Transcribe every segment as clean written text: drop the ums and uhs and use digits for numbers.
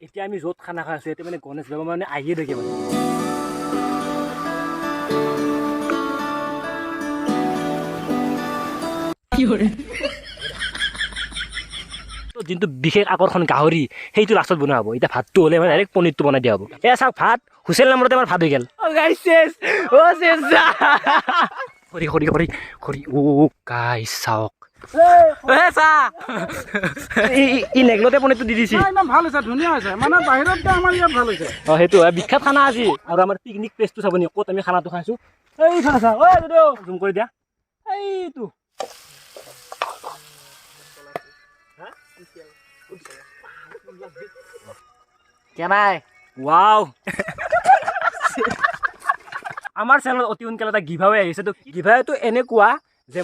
এতিয়া আমি য'ত খানা খাই আছোঁ, এতিয়া মানে গণেশ বাবা মানে আহিয়ে থাকে মানে। যোনটো বিশেষ আকৰ্ষণ গাহৰি সেইটো লাষ্টত বনোৱা হ'ব। এতিয়া ভাতটো হ'লে মানে ডাইৰেক্ট পনীৰটো বনাই দিয়া হ'ব। এয়া চাওক ভাত হুচেল নামতে আমাৰ ভাত হৈ গ'ল। গাইছ চাওক ই নেগলতে পনীৰটো দি দিছে। ইমান ভাল হৈছে, ধুনীয়া হৈছে, মানে বাহিৰত আমাৰ ইয়াত ভাল হৈছে। অঁ সেইটো বিখ্যাত খানা আজি। আৰু আমাৰ পিকনিক প্লেচটো চাব নি ক'ত আমি খানাটো খাইছোঁ। এইফালে চা, জুম কৰি দিয়া এইটো। কেনাই ৱাও আমাৰ চেনেলত অতি সোনকালে এটা গিভআৱে আহিছে। তো গিভআৱেটো এনেকুৱা যে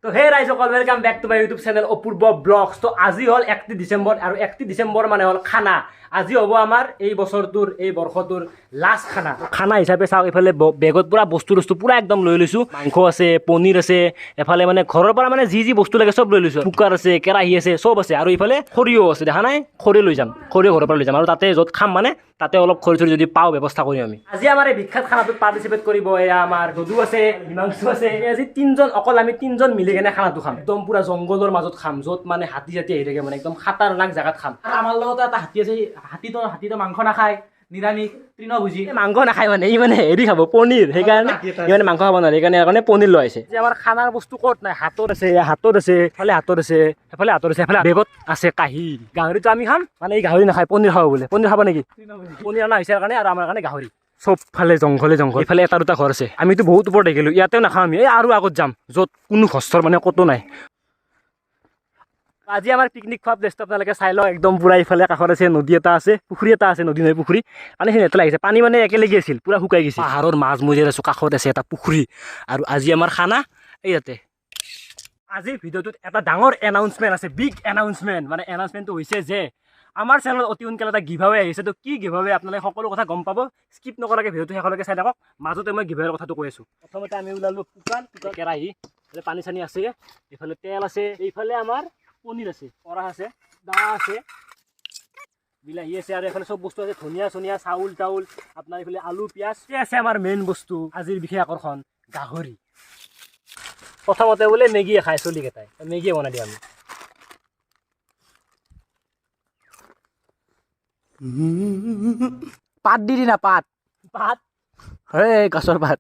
তো হে ৰাইজসকল, welcome back to my YouTube channel Apurba blogs. তো আজি হ'ল 31 ডিচেম্বৰ আৰু 31 ডিচেম্বৰ মানে হ'ল খানা। আজি হ'ব আমাৰ এই বছৰটোৰ এই বৰ্ষটোৰ লাষ্ট খানা। খানা হিচাপে চাওক, এইফালে বেগত পুৰা বস্তু পুৰা একদম লৈ লৈছোঁ। মাংস আছে, পনীৰ আছে, এফালে মানে ঘৰৰ পৰা মানে যি বস্তু লাগে চব লৈ লৈছোঁ। কুকাৰ আছে, কেৰাহী আছে, চব আছে। আৰু এইফালে সৰিয়হ আছে, দেখা নাই? সৰিয়হ লৈ যাম, সৰিয়হ ঘৰৰ পৰা লৈ যাম। আৰু তাতে য'ত খাম মানে তাতে অলপ খৰি চৰি যদি পাওঁ ব্যৱস্থা কৰিম আমি। আজি আমাৰ এই বিখ্যাত খানাটোত পাৰ্টিচিপেট কৰিব এয়া আমাৰ যদু আছে, হিমাংশু আছে। আজি অকল আমি তিনিজন মিলি কেনে খানাটো খাম। একদম পুৰা জংঘলৰ মাজত খাম, য'ত মানে হাতী জাতি আহি থাকে, মানে একদম খাতাৰনাক জাগাত খাম। আমাৰ লগতে এটা হাতী আছে, হাতীটো মাংস নাখায়, নিৰামিষ তৃণভোজী। মাংস নাখায় মানে, ই মানে হেৰি খাব পনীৰ, সেইকাৰণে ই মানে মাংস খাব নোৱাৰে, সেইকাৰণে পনীৰ লৈ আহিছে। যে আমাৰ খানাৰ বস্তু ক'ত নাই, হাতত আছে, হাতত আছে, এফালে হাতত আছে, এফালে হাতত আছে, এফালে বেগত আছে কাঁহী। গাহৰিটো আমি খাম, মানে এই গাহৰি নাখায়, পনীৰ খাব বোলে। পনীৰ খাব নেকি? পনীৰ অনা হৈছে কাৰণে, আৰু আমাৰ কাৰণে গাহৰি। চবফালে জংঘলে জংঘল, ইফালে এটা দুটা ঘৰ আছে। আমিতো বহুত ওপৰত দেখিলোঁ, ইয়াতেও নাখাওঁ আমি। এই আৰু আগত যাম, য'ত কোনো ঘৰ মানে ক'তো নাই। আজি আমাৰ পিকনিক খোৱা প্লেচটো আপোনালোকে চাই লওক। একদম পুৰা ইফালে কাষত আছে নদী এটা আছে, পুখুৰী এটা আছে, নদী নহয় পুখুৰী। পানীখিনি এটা লাগিছে, পানী মানে একেলগে আছিল, পুৰা শুকাই গৈছে। পাহাৰৰ মাজ মজিয়াত আছোঁ, কাষত আছে এটা পুখুৰী। আৰু আজি আমাৰ খানা এই ইয়াতে। আজিৰ ভিডিঅ'টোত এটা ডাঙৰ এনাউন্সমেণ্ট আছে, বিগ এনাউন্সমেণ্ট। মানে এনাউন্সমেণ্টটো হৈছে যে আমাৰ চেনেলত অতি সোনকালে এটা গিভআৱে আহিছে। তো কি গিভআৱে আপোনালোকে সকলো কথা গম পাব। স্কিপ নকৰাকৈ ভিডিঅ'টো শেষলৈকে চাই থাকক। মাজতে মই গিভআৱেৰ কথাটো কৈ আছোঁ। প্ৰথমতে আমি ওলালোঁ কুকাৰ, কেৰাহী, পানী চানী আছে, এইফালে তেল আছে, এইফালে আমাৰ পনীৰ আছে, কৰা আছে, দা আছে, বিলাহী আছে, আৰু এইফালে চব বস্তু আছে, ধনিয়া চনিয়া, চাউল তাউল, আপোনাৰ এইফালে আলু পিঁয়াজ আছে। আমাৰ মেইন বস্তু আজিৰ বিশেষ আকৰ্ষণ গাহৰি। প্ৰথমতে বোলে মেগীয়ে খায় চলিকেইটাই, মেগীয়ে বনাই দিওঁ আমি। পাত দি না পাত পাত এই গছৰ পাত।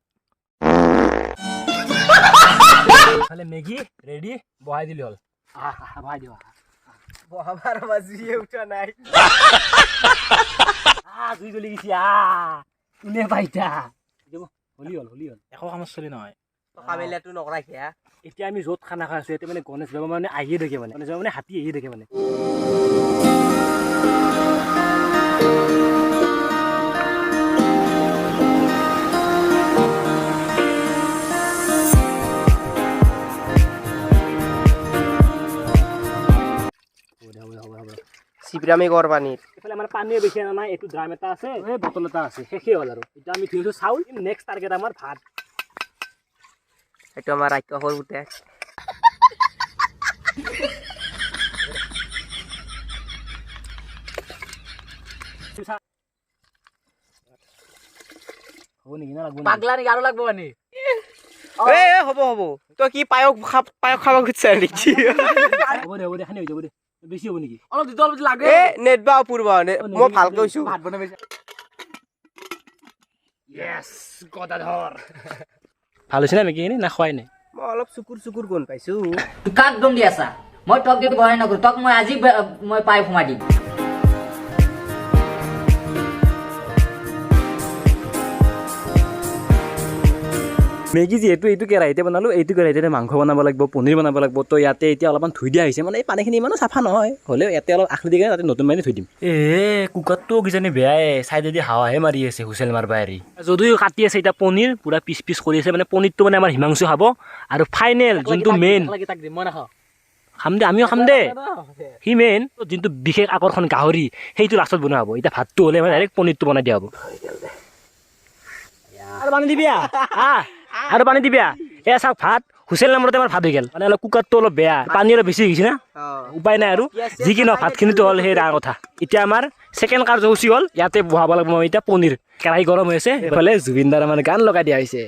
এইফালে মেগী ৰেডি, বহাই দিলে হ'ল। বহাই দিওঁ, বহাবাৰ বাজিয়ে উঠা নাই। জুই জ্বলি গৈছে, কোনে পাইছা হলি হ'ল, হলি হ'ল। একো কামত চলি নহয়। কামিলাটো নকৰা কিয়া। এতিয়া আমি য'ত খানা খাই আছোঁ, এতিয়া মানে গণেশ বাবা মানে আহিয়ে থাকে, মানে গণেশ বাবা মানে হাতী আহিয়ে থাকে মানে। চিপৰামি কৰ পানীৰ। এইফালে আমাৰ পানীয়ে বেছি আনা নাই, এইটো ড্ৰাম এটা আছে, এই বটল এটা আছে, শেষেই হ'ল। আৰু এতিয়া আমি ধুই আছোঁ চাউল। নেক্সট টাৰ্গেট আমাৰ ভাত। এইটো আমাৰ ৰাক্ষসৰ পুতে। হ'ব নেকি না লাগব পাগলা নেকি আৰু লাগব মানে? হ'ব হ'ব, তই কি পায়স খাব খুজিছা নেকি? হ'ব দে, হ'ব দে, খানি হৈ যাব দে। বেছি হ'ব নেকি? অলপ দিটো অলপ লাগে। নেট বা অপূৰ্ব, মই ভালকৈ কৈছোঁ। ভাত বনাবি। য়েছ গদাধৰ। ভাল হৈছে না মেগীখিনি? না খোৱাই নাই? মই অলপ চুকুৰ গোন্ধ পাইছোঁ। কাক দম দি আছা? মই তক যদি বহাই নকৰো, তক মই আজি মই পাই সোমাই দিম। মেগী যিহেতু এইটো কেৰাহীতে বনালোঁ, এইটো কেৰাহীতে মাংস বনাব লাগিব, পনীৰ বনাব লাগিব। তো ইয়াতে এতিয়া অলপমান ধুই দিয়া হৈছে, মানে এই পানীখিনি ইমানো চাফা নহয়, হ'লেও ইয়াতে অলপ আখলি দি কিনে তাতে নতুন পানী ধুই দিম। কুকাৰটো কিজানি বেয়াই, চাইডেদি হাৱাহে মাৰি আছে, হুইচেল মাৰবা এৰি। যদিও কাটি আছে এতিয়া পনীৰ, পুৰা পিচ পিচ কৰি আছে, মানে পনীৰটো মানে আমাৰ হিমাংশু খাব। আৰু ফাইনেল যোনটো মেইন মই নাখাওঁ। খাম দে, আমিও খাম দে। সি মেইন যোনটো বিশেষ আকৰ্ষণ গাহৰি, সেইটো লাষ্টত বনোৱা হ'ব। এতিয়া ভাতটো হ'লে মানে ডাইৰেক্ট পনীৰটো বনাই দিয়া হ'ব। আৰু পানী দিবি আৰু পানী দিবি। এয়া চাওক ভাত হুচেল নাম্বাৰতে আমাৰ ভাত হৈ গ'ল মানে অলপ কুকাৰটো অলপ বেয়া পানী অলপ বেছি হৈ গৈছে না উপায় নাই আৰু যি কি নহওক ভাতখিনিতো হ'ল সেই ডাঙৰ কথা এতিয়া আমাৰ ছেকেণ্ড কাৰ্যসূচী হ'ল ইয়াতে বহাব লাগিব মই এতিয়া পনীৰ কেৰাহী গৰম হৈ আছে এইফালে জুবিনদাৰ মানে গান লগাই দিয়া হৈছে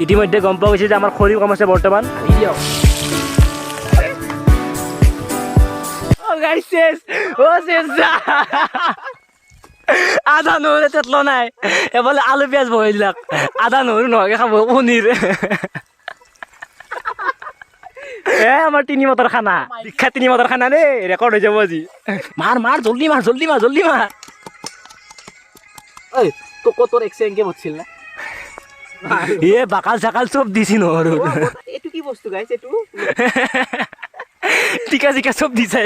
ইতিমধ্যে গম পোৱা গৈছে যে আমাৰ খৰিও কম আছে বৰ্তমান আধা নহৰু তেতলো নাই এফালে আলু পিঁয়াজ বহাই দিলাক আধা নহৰু নোহোৱাকৈ খাব পনীৰ আমাৰ তিনি মটৰ খানা বিখ্যাত তিনি মটৰ খানা দেই ৰেকৰ্ড হৈ যাব আজি মাৰ জল্দি মাৰ ঐ তোৰ এক্সেংকে বছিল না বাকাল চাকাল চব দিছি নহৰু এইটো কি বস্তু গাইছ এইটো টিকা চিকা চব দিছে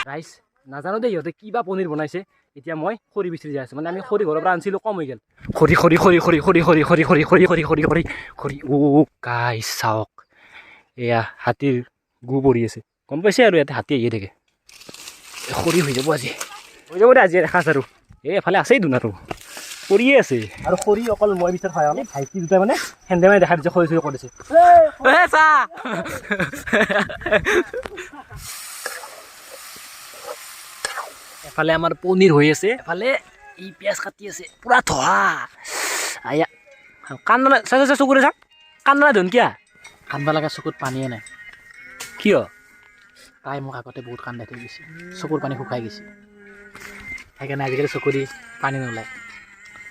ৰাইচ নাজানো দেই ইহঁতে কিবা পনীৰ বনাইছে এতিয়া মই খৰি বিচাৰি যাই আছো মানে আমি খৰি ঘৰৰ পৰা আনিছিলো কম হৈ গ'ল খৰি ও গাইছ চাওক এয়া হাতীৰ গু পৰি আছে গম পাইছে আৰু ইয়াতে হাতী আহিয়ে থাকে খৰি হৈ যাব আজি দে আজি দেখা আছে আৰু এফালে আছেই দুন আৰু কৰিয়ে আছে আৰু খৰি অকল মই বিচাৰ খাই ভাইটি দুটাই মানে হেন্দে মানে দেখা দিছে খৰি চৰি কৰিছে এফালে আমাৰ পনীৰ হৈ আছে এফালে ই পিঁয়াজ কাটি আছে পুৰা ধোৱা আয়া কান্দনা চাই চকুৰে চাওক কান্দনা ধনকিয়া কান্দবা লগা চকুত পানীয়ে নাই কিয় তাই মোক আগতে বহুত কান্দাই থৈ গৈছে চকুৰ পানী শুকাই গৈছে সেইকাৰণে আজিকালি চকু দি পানী নোলায়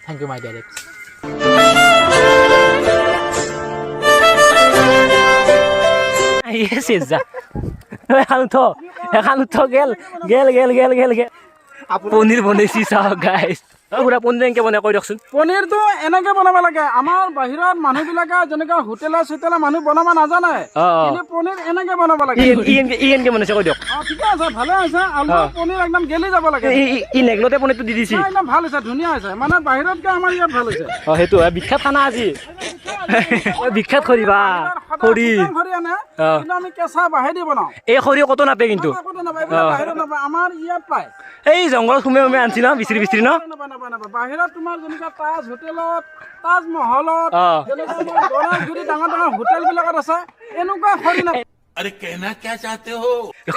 থেংক ইউ মাই ডাইৰেক্ট এখন গেল পনীৰ বনাইছি চাওক গাইছ পুৰা পনীৰ এনেকৈ বনাই কৈ দিয়কচোন পনীৰটো এনেকে বনাব লাগে আমাৰ বাহিৰত মানুহবিলাকে যেনেকে হোটেলে চোটেলে মানুহ বনাব নাজানে কিন্তু পনীৰ এনেকে বনাব লাগে ই এনেকৈ বনাইছে কৈ দিয়ক ঠিকে আছে ভালে হৈছে আলু পনীৰ একদম গেলি যাব লাগে ই নেগলতে পনীৰটো দি দিছি একদম ভাল হৈছে ধুনীয়া হৈছে মানে বাহিৰতকে আমাৰ ইয়াত ভাল হৈছে সেইটো বিখ্যাত খানা আজি বিখ্যাত খৰিবা খৰি খৰি আনে কিন্তু আমি কেঁচা বাঁহেদি বনাওঁ এই খৰি কতো নাপায় কিন্তু ক'তো নাপায় এইবিলাক বাহিৰত নাপায় আমাৰ ইয়াত পায় এই জংঘলত সোমে আনছি ন বিচৰি ন নাপায় বাহিৰত তোমাৰ যেনেকুৱা তাজ হোটেলত তাজমহলত যেনেকুৱা আমাৰ গণেশগুৰি ডাঙৰ ডাঙৰ হোটেল বিলাকত আছে এনেকুৱা খৰি নাপায়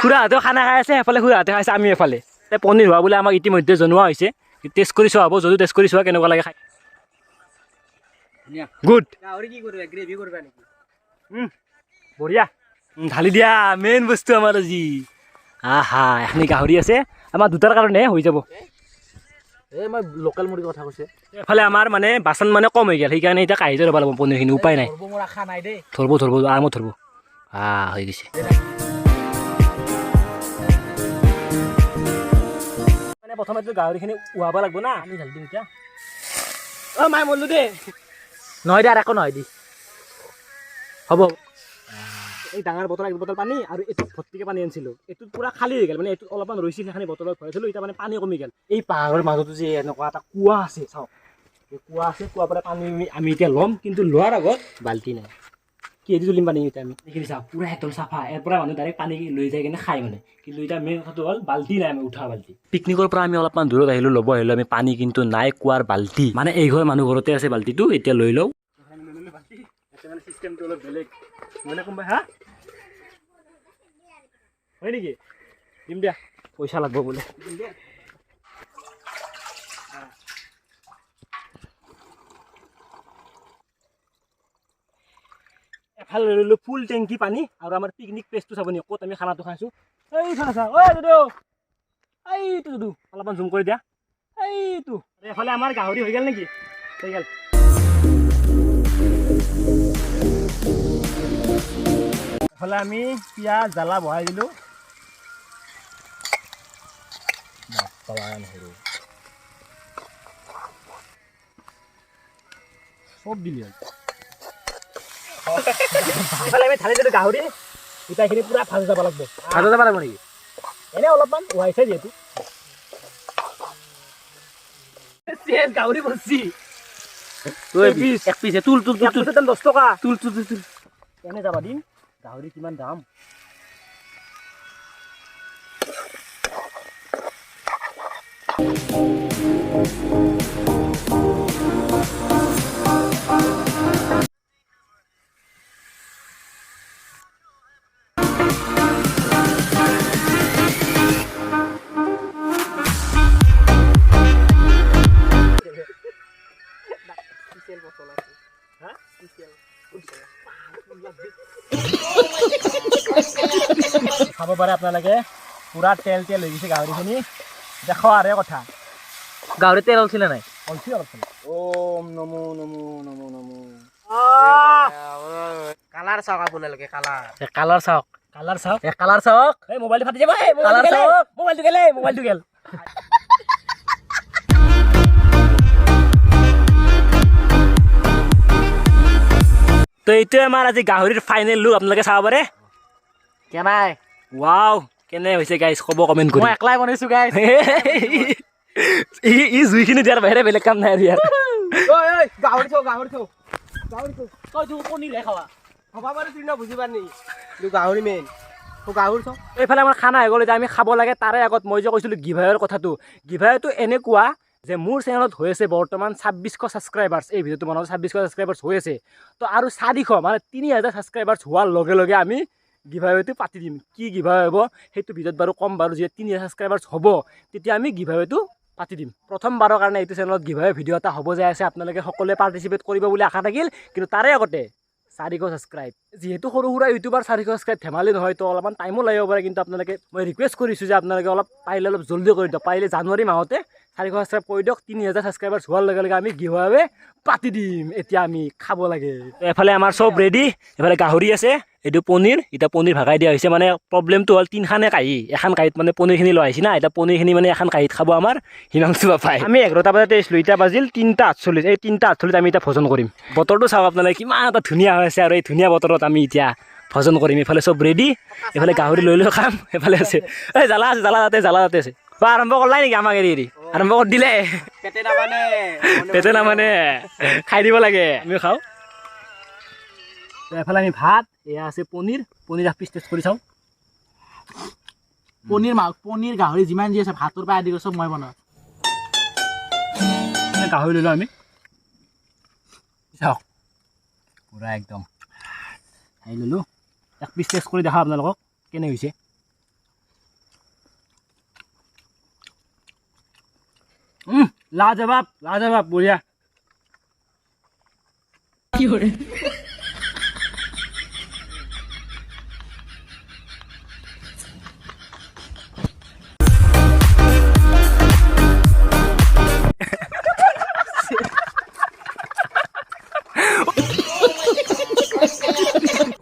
খুৰাহঁতেও খানা খাই আছে সেইফালে খুৰাহঁতে খাইছে আমি এফালে পনীৰ হোৱা বোলে আমাক ইতিমধ্যে জনোৱা হৈছে টেষ্ট কৰি চোৱা হ'ব যদিও টেষ্ট কৰি চোৱা কেনেকুৱা লাগে খাই গুড গাহৰি কি কৰিবা গ্ৰেভি কৰিবা নেকি বঢ়িয়া ঢালি দিয়া মেইন বস্তু আমাৰ আজি আহা এখনি গাহৰি আছে আমাৰ দুটাৰ কাৰণে হৈ যাব এই মই লোকেল মুৰ্গীৰ কথা কৈছে এফালে আমাৰ মানে বাচন মানে কম হৈ গ'ল সেইকাৰণে এতিয়া কাঢ়িতে ৰ'ব লাগিব পনীৰখিনি উপায় নাই মোৰ আশা নাই দেই ধৰব আৰামত ধৰব হৈ গৈছে মানে প্ৰথমে গাহৰিখিনি উহাব লাগিব না আমি ঢালি দিম এতিয়া মাই মৰিলো দেই নহয় দে আৰু একো নহয় দি হ'ব এই ডাঙৰ বটল এক বটল পানী আৰু এইটোত ভৰ্তিকে পানী আনিছিলোঁ এইটোত পুৰা খালী হৈ গ'ল মানে এইটোত অলপমান ৰৈছিল সেইখিনি বটলত ভৰাইছিলোঁ এতিয়া মানে পানী কমি গ'ল এই পাহাৰৰ মাজতো যে এনেকুৱা এটা কুঁৱা আছে চাওক এই কুঁৱা আছে কুঁৱাৰ পৰা পানী আমি এতিয়া ল'ম কিন্তু লোৱাৰ আগত বাল্টি নাই কিহেদি তুলিম পানী এতিয়া আমি এইখিনি চাওক পুৰা একদম চাফা ইয়াৰ পৰা মানুহ ডাইৰেক্ট পানী লৈ যাই কিনে খাই মানে কিন্তু এতিয়া মেইন কথাটো হ'ল বাল্টি নাই আমি উঠা বাল্টি পিকনিকৰ পৰা আমি অলপমান দূৰত আহিলোঁ ল'ব আহিলোঁ আমি পানী কিন্তু নাই কুঁৱাৰ বাল্টি মানে এই ঘৰ মানুহ ঘৰতে আছে বাল্টিটো এতিয়া লৈ লওঁ চিষ্টেমটো অলপ বেলেগ মানে কোনোবাই হয় নেকি দিম দিয়া পইচা লাগব বোলে এফালে লৈ ললোঁ ফুল টেংকি পানী আৰু আমাৰ পিকনিক প্লেচটো চাব নি ক'ত আমি খানাটো খাইছোঁ এইফালে চা এইটো অলপমান জুম কৰি দিয়া এইটো এফালে আমাৰ গাহৰি হৈ গ'ল নেকি হৈ গ'ল এফালে আমি পিঁয়াজ জ্বালা বহাই দিলোঁ চব দিলি এফালে আমি ঢালি দিলোঁ গাহৰি গোটাইখিনি পুৰা ভাজি যাব লাগিব ভাজা যাব লাগিব নেকি এনেই অলপমান উহাইছে যিহেতু গাহৰি বসছি এক পিছে তুল 10 টকা তুল এনে যাবা দিম গাহৰি কিমান দাম খাব পাৰে আপোনালোকে পুৰা তেল তেল হৈ গৈছে গাহৰিখিনি এতিয়া খোৱাৰে কথা গাহৰি তেল ওলছিলে নাই অলছি অলপ চলপ ওম নমো নমো নমো নমো কালাৰ চাওক আপোনালোকে কালাৰ কালাৰ চাওক কালাৰ চাওক কালাৰ চাওক এই মোবাইলটো ফাটি যাব এই কালাৰ চাওক মোবাইলটো গেল তো এইটোৱে আমাৰ আজি গাহৰিৰ ফাইনেল লুক আপোনালোকে চাব পাৰে কেনাই ৱাও কেনে হৈছে গাইছ ক'ব কমেণ্ট কৰি মই একলাই বনাইছো গাইছ ই জুইখিনি দিয়াৰ বাহিৰে বেলেগ কাম নাই আৰু ইয়াৰ গাহৰি থৌ তই তোৰ কণীৰে খাৱা হবা পাৰে তুই ন বুজি পাৰ নি গাহৰি মেইন গাহৰি থৌ এইফালে আমাৰ খানা হৈ গ'ল এতিয়া আমি খাব লাগে তাৰে আগত মই যে কৈছিলোঁ গিভাৰৰ কথাটো গিভাৰটো এনেকুৱা যে মোৰ চেনেলত হৈ আছে বৰ্তমান 2600 ছাবস্ক্ৰাইবাৰ্ছ এই ভিডিঅ'টো বনাওঁতে 2600 ছাবস্ক্ৰাইবাৰ্ছ হৈ আছে তো আৰু 400 মানে 3000 ছাবস্ক্ৰাইবাৰ্ছ হোৱাৰ লগে লগে আমি গিভাৱেটো পাতি দিম কি গিভাৱে হ'ব সেইটো ভিডিঅ'ত বাৰু কম বাৰু যেতিয়া 3000 ছাবস্ক্ৰাইবাৰ্ছ হ'ব তেতিয়া আমি গিভাৱেটো পাতি দিম প্ৰথমবাৰৰ কাৰণে এইটো চেনেলত গিভাৱে ভিডিঅ' এটা হ'ব যায় আছে আপোনালোকে সকলোৱে পাৰ্টিচিপেট কৰিব বুলি আশা থাকিল কিন্তু তাৰে আগতে 400 ছাবস্ক্ৰাইব যিহেতু সৰু সুৰা ইউটিউবাৰ 400 ছাবস্ক্ৰাইব ধেমালি নহয় তো অলপমান টাইমো লাগিব পাৰে কিন্তু আপোনালোকে মই ৰিকুৱেষ্ট কৰিছোঁ যে আপোনালোকে অলপ পাৰিলে অলপ জল্দি কৰি দিয়ক পাৰিলে জানুৱাৰী মাহতে 400 ছাবস্ক্ৰাইব কৰি দিয়ক 3000 ছাবস্ক্ৰাইবাৰ্ছ হোৱাৰ লগে লগে আমি গিভাৱে পাতি দিম এতিয়া আমি খাব লাগে এফালে আমাৰ চব ৰেডি এফালে গাহৰি আছে এইটো পনীৰ এতিয়া পনীৰ ভাগাই দিয়া হৈছে মানে প্ৰব্লেমটো হ'ল তিনিখানে কাঁহী এখন কাঁহীত মানে পনীৰখিনি লৈ আহিছে না এতিয়া পনীৰখিনি মানে এখন কাঁহীত খাব আমাৰ হিমাংশু বাপাই আমি 11টা বজাতে আহিছিলোঁ এতিয়া বাজিল 3:48 এই 3:48 আমি এতিয়া ভোজন কৰিম বতৰটো চাওক আপোনালোকে কিমান এটা ধুনীয়া হৈ আছে আৰু এই ধুনীয়া বতৰত আমি এতিয়া ভোজন কৰিম এইফালে চব ৰেডি এইফালে গাহৰি লৈ খাম এইফালে আছে এই জ্বালা তাতে আছে বা আৰম্ভ কৰলাই নেকি আমাক এৰি আৰম্ভ কৰি দিলে পেটে নামানে খাই দিব লাগে আমিও খাওঁ এফালে আমি ভাত এয়া আছে পনীৰ এক পিচ টেষ্ট কৰি চাওঁ পনীৰ গাহৰি যিমান যি আছে ভাতৰ পৰা আদি কৰি চব মই বনাওঁ গাহৰি লৈ লওঁ আমি চাওক পূৰা একদম খাই ল'লোঁ এক পিচ টেষ্ট কৰি দেখাওঁ আপোনালোকক কেনে হৈছে লাজবাব বঢ়িয়া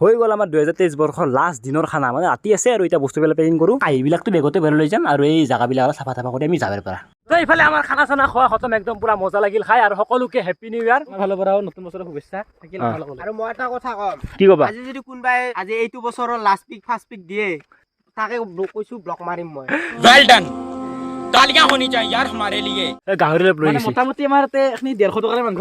হৈ গ'ল আমাৰ 2023 বৰ্ষৰ লাষ্ট দিনৰ খানা মানে ৰাতি আছে আৰু এতিয়া বস্তুবিলাক পেকিং কৰোঁ কাঁহীবিলাকতো বেগতে ভৰাই লৈ যাম আৰু এই জাগাবিলাক অলপ চাফা কৰি আমি যাবৰ পৰা তো এইফালে আমাৰ খানা চানা খোৱা খতম একদম পুৰা মজা লাগিল খাই আৰু সকলোকে হেপী নিউ ইয়াৰ ভালৰ পৰা নতুন বছৰৰ শুভেচ্ছা থাকিল আৰু মই এটা কথা কম কি ক'বা আজি যদি কোনোবাই আজি এইটো বছৰৰ লাষ্ট পিক ফাৰ্ষ্ট পিক দিয়ে তাকে কৈছোঁ ব্লক মাৰিম মই वेल डन तालियां होनी चाहिए यार हमारे लिए গাহৰি লৈ মানে মোটামুটি আমাৰ ইয়াতে এখিনি 150 টকাৰ মাংস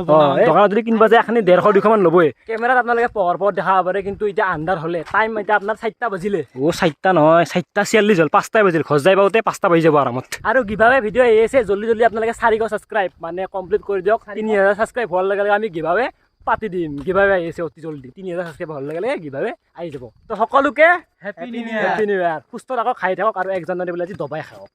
দোকানত যদি কিনিব যায় এখিনি 150-200 মান ল'বই কেমেৰাত আপোনালোকে পোহৰ দেখা পাৰে কিন্তু এতিয়া আন্ধাৰ হ'লে টাইম এতিয়া আপোনাৰ 4টা বাজিলে 4টা নহয় 4:46 হ'ল 5টাই বাজিল ঘৰ যাই পাওঁতে 5টা বাজি যাব আৰামত আৰু গিভাৱে ভিডিঅ' আহি আছে জল্দি আপোনালোকে 400 ছাবস্ক্ৰাইব মানে কমপ্লিট কৰি দিয়ক 3000 ছাবস্ক্ৰাইব হোৱাৰ লগে লগে আমি গিভাৱে পাতি দিম গিভাৱে আহি আছে অতি জল্দি 3000 ছাবস্ক্ৰাইব হোৱাৰ লগে লগে গিভাৱে আহি যাব তো সকলোকে হেপী নিউ ইয়াৰ সুস্থ থাকক খাই থাকক আৰু 1 জানুৱাৰী বোলে আজি দবাই খাওক